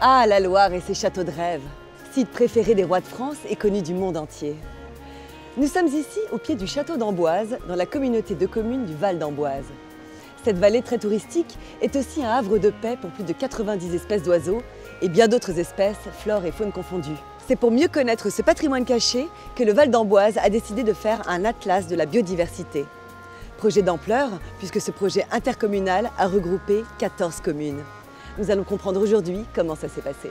Ah, la Loire et ses châteaux de rêve, site préféré des rois de France et connu du monde entier. Nous sommes ici au pied du château d'Amboise, dans la communauté de communes du Val d'Amboise. Cette vallée très touristique est aussi un havre de paix pour plus de 90 espèces d'oiseaux et bien d'autres espèces, flore et faune confondues. C'est pour mieux connaître ce patrimoine caché que le Val d'Amboise a décidé de faire un atlas de la biodiversité. Projet d'ampleur, puisque ce projet intercommunal a regroupé 14 communes. Nous allons comprendre aujourd'hui comment ça s'est passé.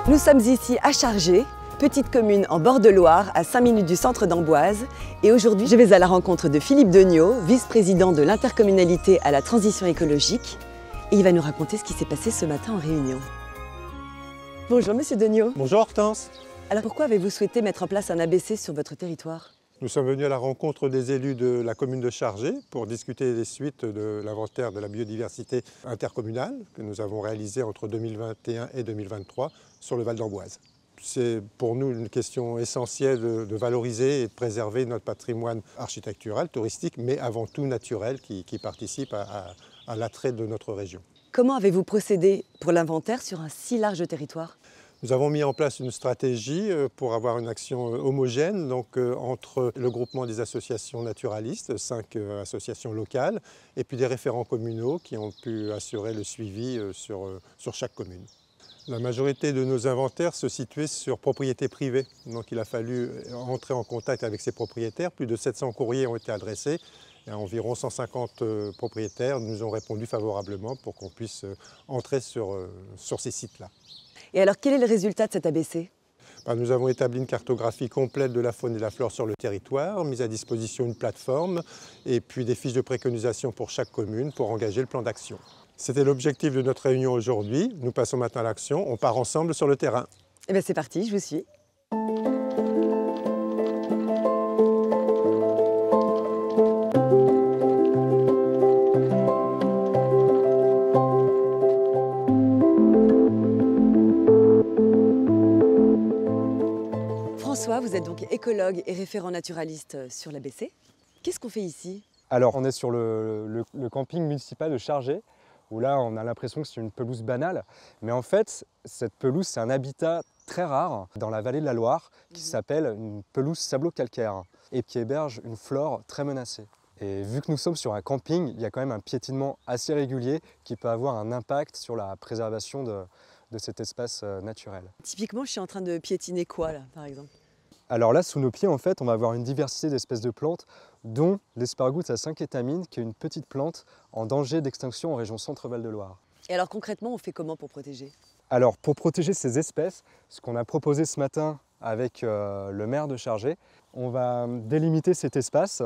Nous sommes ici à Chargé, petite commune en bord de Loire, à 5 minutes du centre d'Amboise. Et aujourd'hui, je vais à la rencontre de Philippe Degnaud, vice-président de l'intercommunalité à la transition écologique. Et il va nous raconter ce qui s'est passé ce matin en réunion. Bonjour Monsieur Degnaud. Bonjour Hortense. Alors pourquoi avez-vous souhaité mettre en place un ABC sur votre territoire? Nous sommes venus à la rencontre des élus de la commune de Chargé pour discuter des suites de l'inventaire de la biodiversité intercommunale que nous avons réalisé entre 2021 et 2023 sur le Val d'Amboise. C'est pour nous une question essentielle de valoriser et de préserver notre patrimoine architectural, touristique, mais avant tout naturel qui participe à l'attrait de notre région. Comment avez-vous procédé pour l'inventaire sur un si large territoire? Nous avons mis en place une stratégie pour avoir une action homogène entre le groupement des associations naturalistes, 5 associations locales, et puis des référents communaux qui ont pu assurer le suivi sur chaque commune. La majorité de nos inventaires se situaient sur propriété privée, donc il a fallu entrer en contact avec ces propriétaires. Plus de 700 courriers ont été adressés. Et environ 150 propriétaires nous ont répondu favorablement pour qu'on puisse entrer sur ces sites-là. Et alors, quel est le résultat de cet ABC? Nous avons établi une cartographie complète de la faune et de la flore sur le territoire, mis à disposition une plateforme et puis des fiches de préconisation pour chaque commune pour engager le plan d'action. C'était l'objectif de notre réunion aujourd'hui. Nous passons maintenant à l'action. On part ensemble sur le terrain. Eh bien c'est parti, je vous suis. François, vous êtes donc écologue et référent naturaliste sur l'ABC. Qu'est-ce qu'on fait ici? Alors, on est sur le camping municipal de Chargé, où là, on a l'impression que c'est une pelouse banale. Mais en fait, cette pelouse, c'est un habitat très rare dans la vallée de la Loire, qui s'appelle une pelouse sablo-calcaire, et qui héberge une flore très menacée. Et vu que nous sommes sur un camping, il y a quand même un piétinement assez régulier qui peut avoir un impact sur la préservation de cet espace naturel. Typiquement, je suis en train de piétiner quoi, là, par exemple? Alors là, sous nos pieds, en fait, on va avoir une diversité d'espèces de plantes, dont l'espargoutte à 5 étamines, qui est une petite plante en danger d'extinction en région Centre-Val de Loire. Et alors concrètement, on fait comment pour protéger? Alors pour protéger ces espèces, ce qu'on a proposé ce matin avec le maire de Chargé, on va délimiter cet espace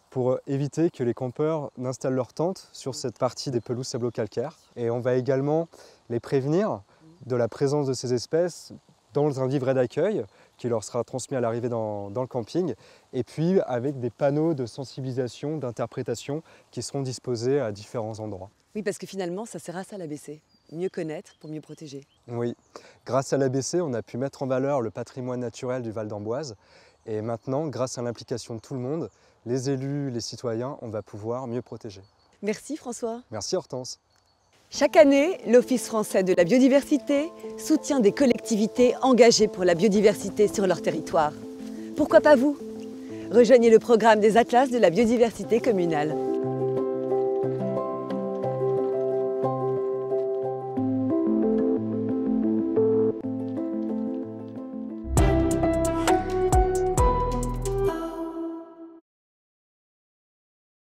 pour éviter que les campeurs n'installent leurs tentes sur cette partie des pelouses sablo-calcaires. Et on va également les prévenir de la présence de ces espèces dans un livret d'accueil qui leur sera transmis à l'arrivée dans le camping, et puis avec des panneaux de sensibilisation, d'interprétation qui seront disposés à différents endroits. Oui, parce que finalement, ça sert à ça l'ABC, mieux connaître pour mieux protéger. Oui, grâce à l'ABC, on a pu mettre en valeur le patrimoine naturel du Val d'Amboise, et maintenant, grâce à l'implication de tout le monde, les élus, les citoyens, on va pouvoir mieux protéger. Merci François. Merci Hortense. Chaque année, l'Office français de la biodiversité soutient des collectivités engagées pour la biodiversité sur leur territoire. Pourquoi pas vous? Rejoignez le programme des Atlas de la biodiversité communale.